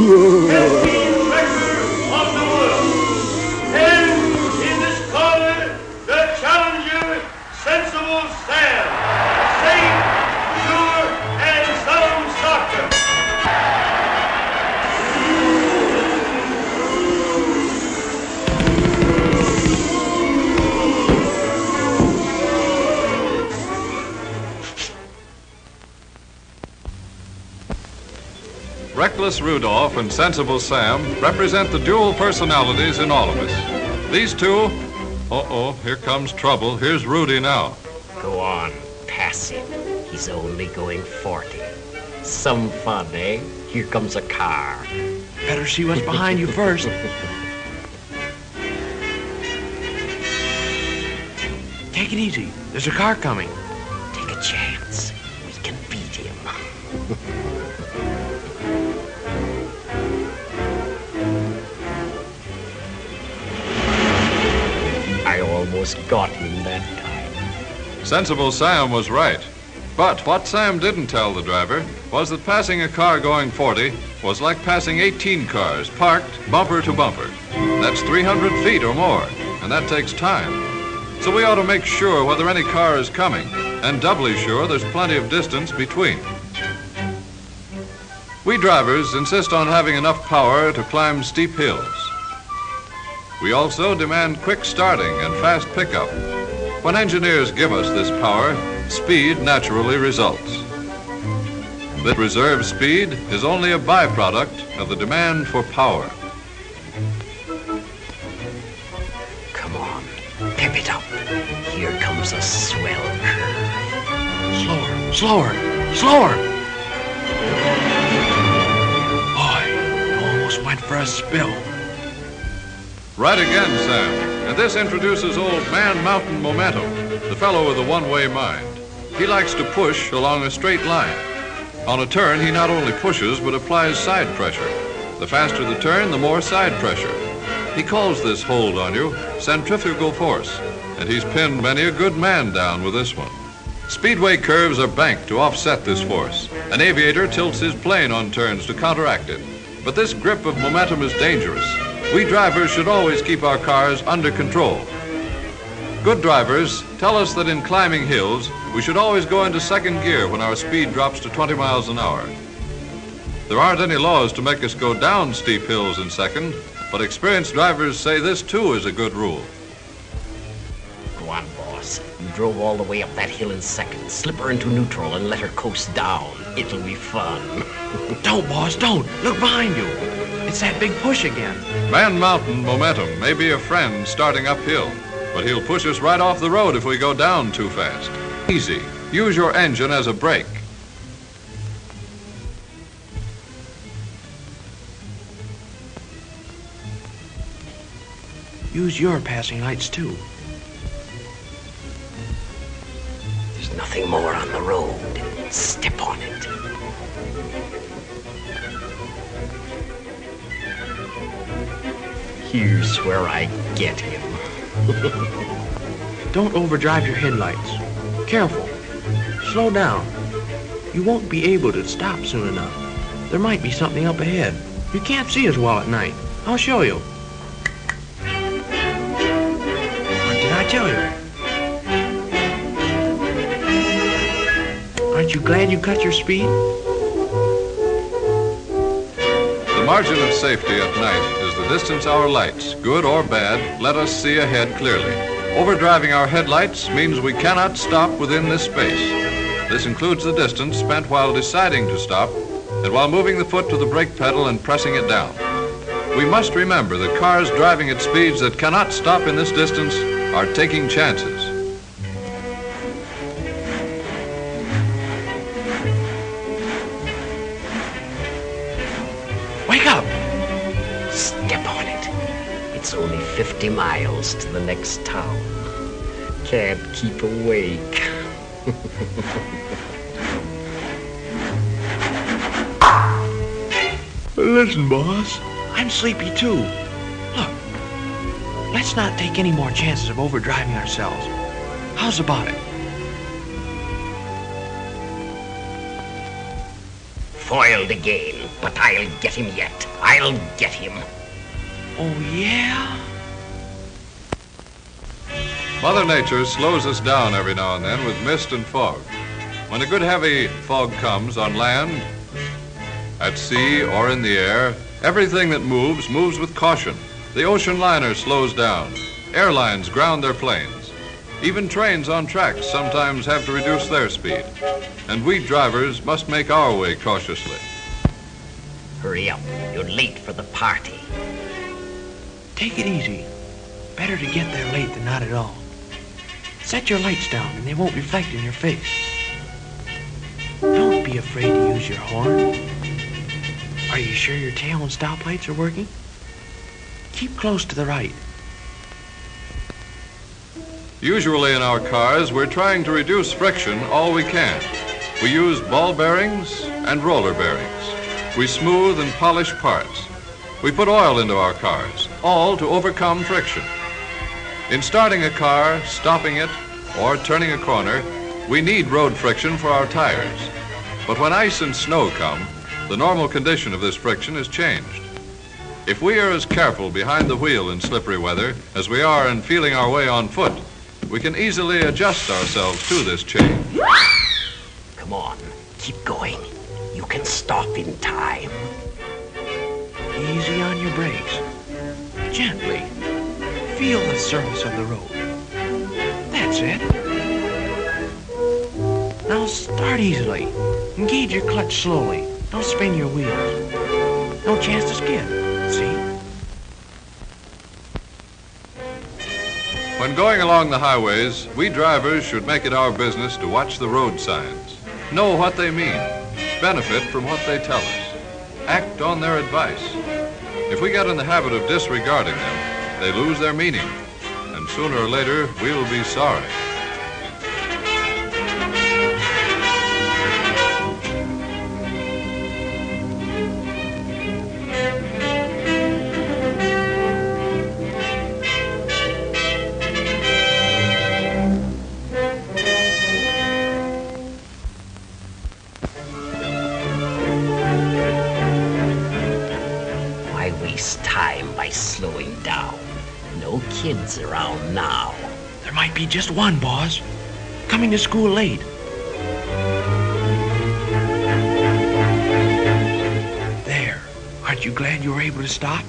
record of the world. And in this corner, the challenger, Sensible Sam. Safe, sure, and sound soccer. Reckless Rudolph and Sensible Sam represent the dual personalities in all of us. These two, here comes trouble. Here's Rudy now. Go on, pass him. He's only going 40. Some fun, eh? Here comes a car. Better see what's behind you first. Take it easy. There's a car coming. Take a chance. We can beat him. I almost got him that time. Sensible Sam was right. But what Sam didn't tell the driver was that passing a car going 40 was like passing 18 cars parked bumper to bumper. That's 300 feet or more, and that takes time. So we ought to make sure whether any car is coming, and doubly sure there's plenty of distance between. We drivers insist on having enough power to climb steep hills. We also demand quick starting and fast pickup. When engineers give us this power, speed naturally results. This reserve speed is only a byproduct of the demand for power. Come on, pep it up. Here comes a swell curve. Slower, slower, slower. Boy, you almost went for a spill. Right again, Sam. And this introduces old Man Mountain Momentum, the fellow with a one-way mind. He likes to push along a straight line. On a turn, he not only pushes, but applies side pressure. The faster the turn, the more side pressure. He calls this hold on you centrifugal force, and he's pinned many a good man down with this one. Speedway curves are banked to offset this force. An aviator tilts his plane on turns to counteract it. But this grip of momentum is dangerous. We drivers should always keep our cars under control. Good drivers tell us that in climbing hills, we should always go into second gear when our speed drops to 20 miles an hour. There aren't any laws to make us go down steep hills in second, but experienced drivers say this too is a good rule. Go on, boss. You drove all the way up that hill in second. Slip her into neutral and let her coast down. It'll be fun. Don't, boss, don't. Look behind you. It's that big push again. Man Mountain Momentum may be a friend starting uphill, but he'll push us right off the road if we go down too fast. Easy. Use your engine as a brake. Use your passing lights, too. There's nothing more on the road. Step on it. Here's where I get him. Don't overdrive your headlights. Careful. Slow down. You won't be able to stop soon enough. There might be something up ahead. You can't see as well at night. I'll show you. What did I tell you? Aren't you glad you cut your speed? The margin of safety at night is the distance our lights, good or bad, let us see ahead clearly. Overdriving our headlights means we cannot stop within this space. This includes the distance spent while deciding to stop and while moving the foot to the brake pedal and pressing it down. We must remember that cars driving at speeds that cannot stop in this distance are taking chances. Wake up! Step on it. It's only 50 miles to the next town. Can't keep awake. Listen, boss. I'm sleepy, too. Look. Let's not take any more chances of overdriving ourselves. How's about it? Foiled again, but I'll get him yet. I'll get him. Oh, yeah? Mother Nature slows us down every now and then with mist and fog. When a good heavy fog comes on land, at sea, or in the air, everything that moves with caution. The ocean liner slows down. Airlines ground their planes. Even trains on tracks sometimes have to reduce their speed. And we drivers must make our way cautiously. Hurry up. You're late for the party. Take it easy. Better to get there late than not at all. Set your lights down and they won't reflect in your face. Don't be afraid to use your horn. Are you sure your tail and stoplights are working? Keep close to the right. Usually in our cars, we're trying to reduce friction all we can. We use ball bearings and roller bearings. We smooth and polish parts. We put oil into our cars, all to overcome friction. In starting a car, stopping it, or turning a corner, we need road friction for our tires. But when ice and snow come, the normal condition of this friction is changed. If we are as careful behind the wheel in slippery weather as we are in feeling our way on foot, we can easily adjust ourselves to this change. Come on, keep going. You can stop in time. Easy on your brakes. Gently. Feel the surface of the road. That's it. Now start easily. Engage your clutch slowly. Don't spin your wheels. No chance to skid. See? When going along the highways, we drivers should make it our business to watch the road signs, know what they mean, benefit from what they tell us, act on their advice. If we get in the habit of disregarding them, they lose their meaning, and sooner or later, we'll be sorry. Why waste time by slowing down? No kids around now. There might be just one, boss. Coming to school late. There. Aren't you glad you were able to stop?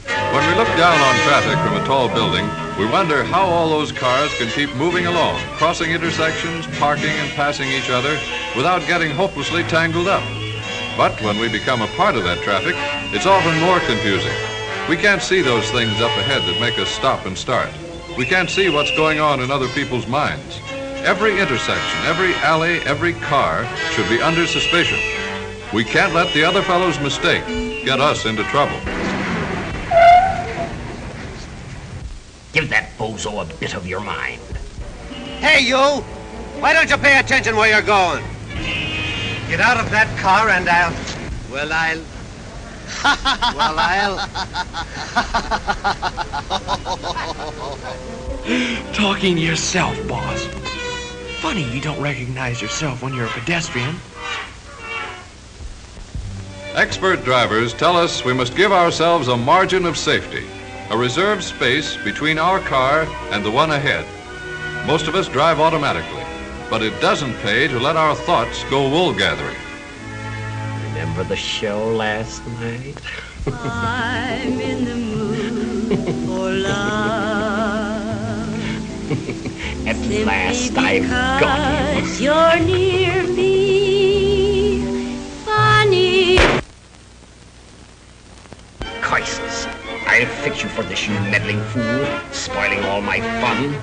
When we look down on traffic from a tall building, we wonder how all those cars can keep moving along, crossing intersections, parking and passing each other without getting hopelessly tangled up. But when we become a part of that traffic, it's often more confusing. We can't see those things up ahead that make us stop and start. We can't see what's going on in other people's minds. Every intersection, every alley, every car should be under suspicion. We can't let the other fellow's mistake get us into trouble. Give that bozo a bit of your mind. Hey, you! Why don't you pay attention where you're going? Get out of that car and I'll... Well, I'll... Talking to yourself, boss. Funny you don't recognize yourself when you're a pedestrian. Expert drivers tell us we must give ourselves a margin of safety, a reserved space between our car and the one ahead. Most of us drive automatically, but it doesn't pay to let our thoughts go wool gathering. Remember the show last night? I'm in the mood for love. At last I've got him. Because you're near me, funny. Curses. I'll fix you for this, you meddling fool, spoiling all my fun.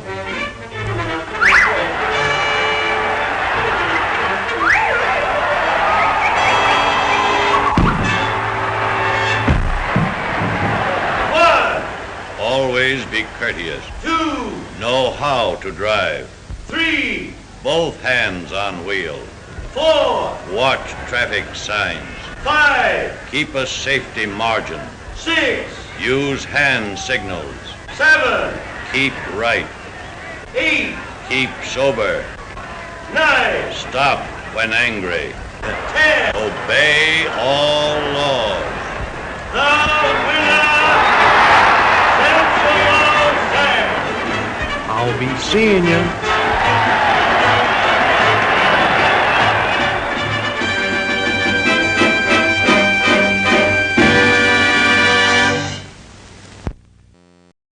Always be courteous. 2, Know how to drive. 3, Both hands on wheel. 4, Watch traffic signs. 5, Keep a safety margin. 6, Use hand signals. 7, Keep right. 8, Keep sober. 9, Stop when angry. 10. Obey all laws. The winner, Central Sam. I'll be seeing you.